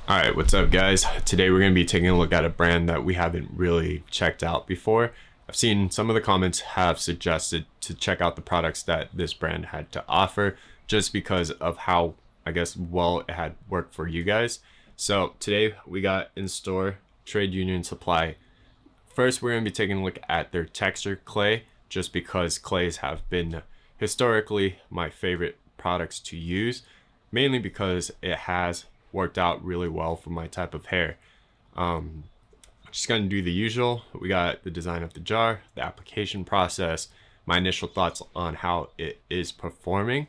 Alright, what's up guys? Today we're going to be taking a look at a brand that we haven't really checked out before. I've seen some of the comments have suggested to check out the products that this brand had to offer just because of how, I guess, well it had worked for you guys. So today we got in store Trade Union Supply. First we're going to be taking a look at their texture clay just because clays have been historically my favorite products to use, mainly because it has worked out really well for my type of hair. Just gonna do the usual. We got the design of the jar, the application process, my initial thoughts on how it is performing,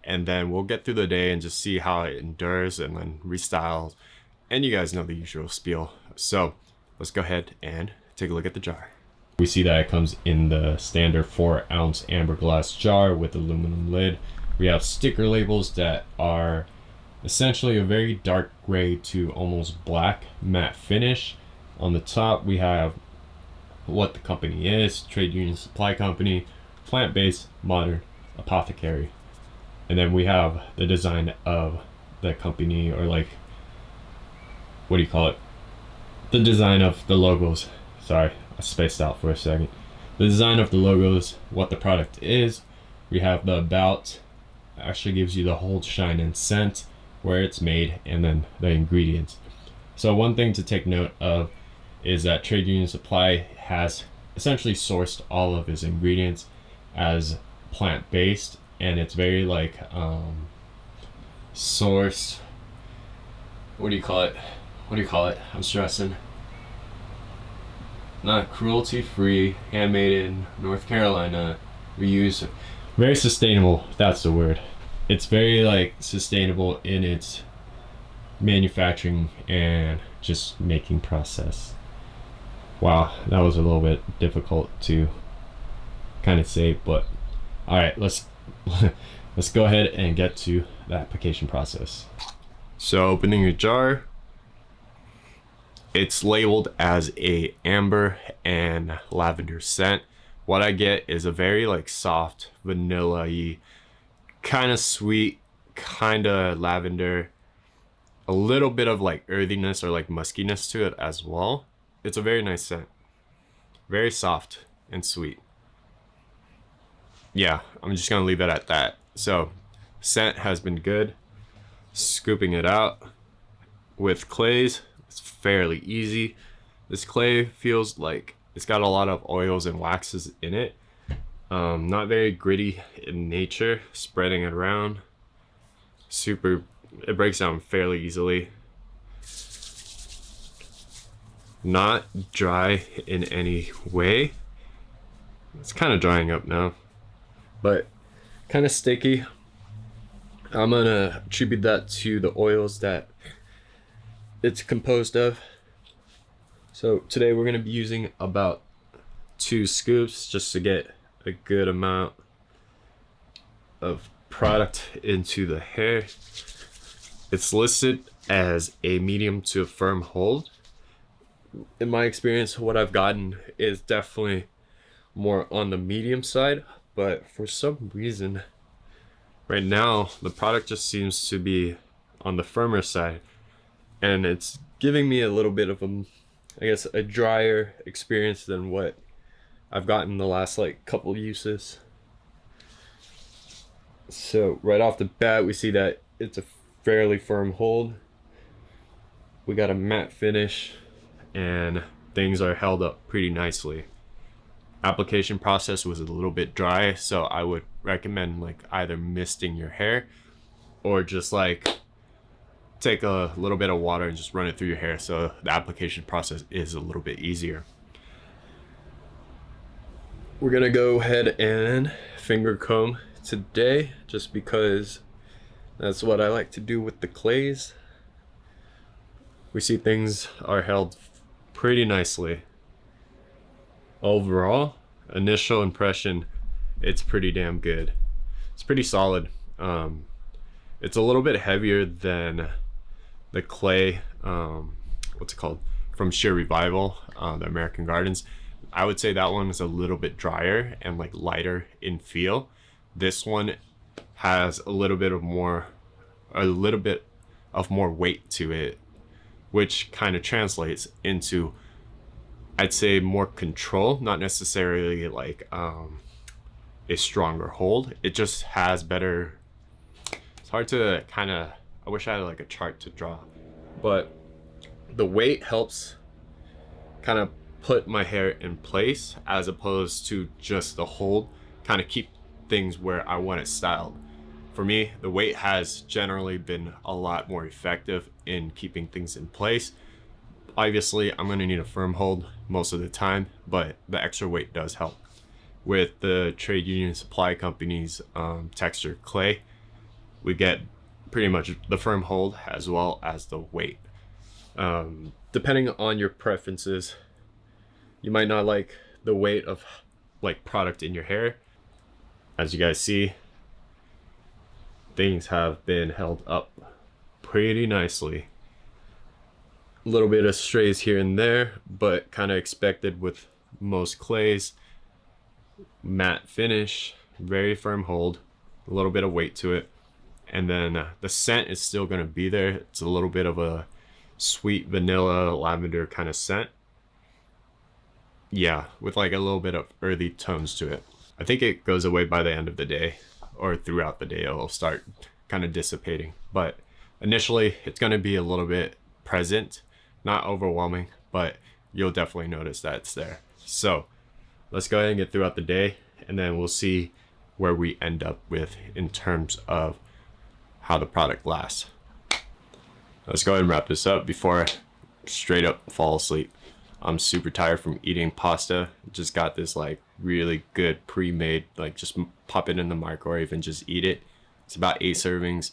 and then we'll get through the day and just see how it endures and then restyles, and you guys know the usual spiel. So let's go ahead and take a look at the jar. We see that it comes in the standard 4-ounce amber glass jar with aluminum lid. We have sticker labels that are essentially a very dark gray to almost black matte finish. On the top we have what the company is: Trade Union Supply Company, plant-based, modern, apothecary. And then we have the design of the company, or like, what do you call it? The design of the logos. Sorry, I spaced out for a second. The design of the logos, what the product is. We have the about, actually gives you the hold, shine, and scent, where it's made, and then the ingredients. So one thing to take note of is that Trade Union Supply has essentially sourced all of its ingredients as plant-based, and it's very like sourced, what do you call it, I'm stressing, not cruelty-free, handmade in North Carolina, reuse, very sustainable, that's the word. It's very like sustainable in its manufacturing and just making process. Wow, that was a little bit difficult to kind of say, but all right, let's go ahead and get to the application process. So opening your jar, it's labeled as a amber and lavender scent. What I get is a very like soft vanilla-y, kind of sweet, kind of lavender, a little bit of like earthiness or like muskiness to it as well. It's a very nice scent, very soft and sweet. Yeah, I'm just gonna leave it at that. So scent has been good. Scooping it out with clays, it's fairly easy. This clay feels like it's got a lot of oils and waxes in it. Not very gritty in nature. Spreading it around, it breaks down fairly easily. Not dry in any way. It's kind of drying up now, but kind of sticky. I'm gonna attribute that to the oils that it's composed of. So today we're gonna be using about 2 scoops just to get a good amount of product into the hair. It's listed as a medium to a firm hold. In my experience, what I've gotten is definitely more on the medium side, but for some reason right now the product just seems to be on the firmer side, and it's giving me a little bit of a drier experience than what I've gotten the last like couple uses. So right off the bat we see that it's a fairly firm hold. We got a matte finish and things are held up pretty nicely. Application process was a little bit dry, so I would recommend like either misting your hair or just like take a little bit of water and just run it through your hair, so the application process is a little bit easier. We're gonna go ahead and finger comb today just because that's what I like to do with the clays. We see things are held pretty nicely. Overall, initial impression, it's pretty damn good. It's pretty solid. It's a little bit heavier than the clay, what's it called, from Sheer Revival, the American Gardens. I would say that one is a little bit drier and like lighter in feel. This one has a little bit of more weight to it. which kind of translates into, I'd say, more control, not necessarily like a stronger hold. It just has better, it's hard to kind of, I wish I had like a chart to draw, but the weight helps kind of put my hair in place as opposed to just the hold, kind of keep things where I want it styled. For me, the weight has generally been a lot more effective in keeping things in place. Obviously, I'm going to need a firm hold most of the time, but the extra weight does help. With the trade union supply company's texture clay, we get pretty much the firm hold as well as the weight. Depending on your preferences, you might not like the weight of like product in your hair. As you guys see, things have been held up pretty nicely. A little bit of strays here and there, but kind of expected with most clays. Matte finish, very firm hold, a little bit of weight to it, and then the scent is still going to be there. It's a little bit of a sweet vanilla lavender kind of scent, yeah, with like a little bit of earthy tones to it. I think it goes away by the end of the day, or throughout the day it'll start kind of dissipating, but initially it's going to be a little bit present, not overwhelming, but you'll definitely notice that it's there. So let's go ahead and get throughout the day, and then we'll see where we end up with in terms of how the product lasts. Let's go ahead and wrap this up before I straight up fall asleep. I'm super tired from eating pasta. Just got this like really good pre-made, like just pop it in the microwave and just eat it. It's about 8 servings.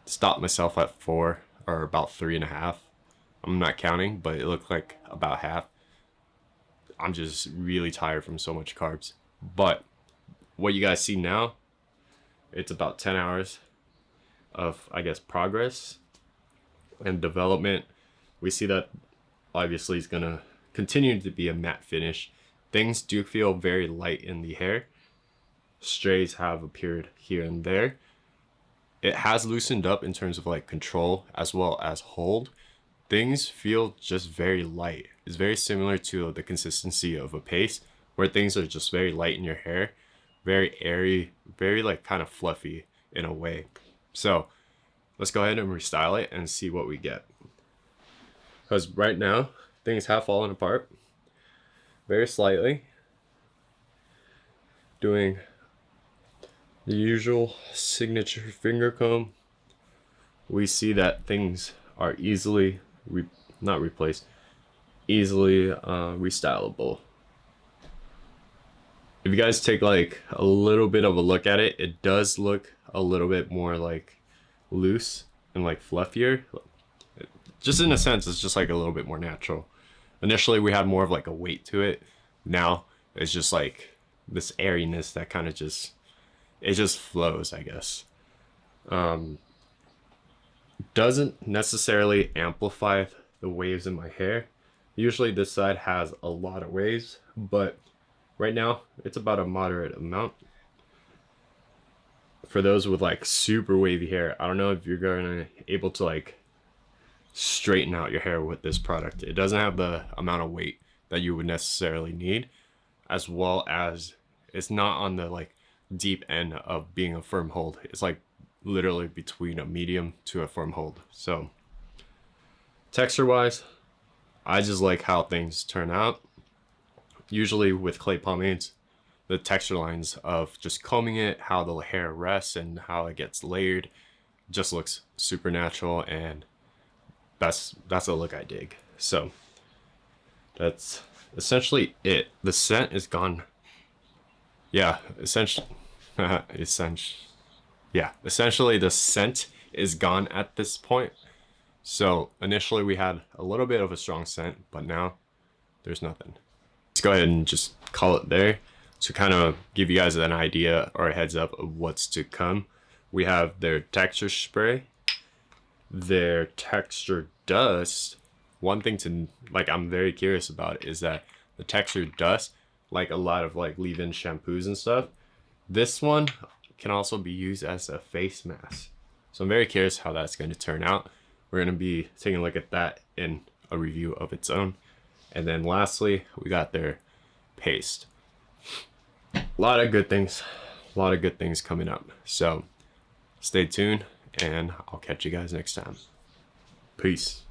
Stopped myself at 4, or about 3.5. I'm not counting, but it looked like about half. I'm just really tired from so much carbs. But what you guys see now, it's about 10 hours of, I guess, progress and development. We see that obviously it's gonna continue to be a matte finish. Things do feel very light in the hair. Strays have appeared here and there. It has loosened up in terms of like control as well as hold. Things feel just very light. It's very similar to the consistency of a paste, where things are just very light in your hair, very airy, very like kind of fluffy in a way. So let's go ahead and restyle it and see what we get. Because right now, things have fallen apart very slightly. Doing the usual signature finger comb, we see that things are easily not replaced, easily restylable. If you guys take like a little bit of a look at it, it does look a little bit more like loose and like fluffier. Just in a sense, it's just like a little bit more natural. Initially we had more of like a weight to it. Now it's just like this airiness that kind of just, it just flows, I guess. Doesn't necessarily amplify the waves in my hair. Usually this side has a lot of waves, but right now it's about a moderate amount. For those with like super wavy hair, I don't know if you're gonna able to like straighten out your hair with this product. It doesn't have the amount of weight that you would necessarily need, as well as it's not on the like deep end of being a firm hold. It's like literally between a medium to a firm hold. So texture wise, I just like how things turn out. Usually with clay pomades, the texture lines of just combing it, how the hair rests and how it gets layered, just looks super natural, and that's a look I dig. So that's essentially it. The scent is gone. Yeah, essentially the scent is gone at this point. So initially we had a little bit of a strong scent, but now there's nothing. Let's go ahead and just call it there to kind of give you guys an idea or a heads up of what's to come. We have their texture spray, their texture dust. One thing to like, I'm very curious about is that the texture dust, like a lot of like leave-in shampoos and stuff, this one can also be used as a face mask. So I'm very curious how that's going to turn out. We're going to be taking a look at that in a review of its own. And then lastly, we got their paste. A lot of good things coming up. So stay tuned, and I'll catch you guys next time. Peace.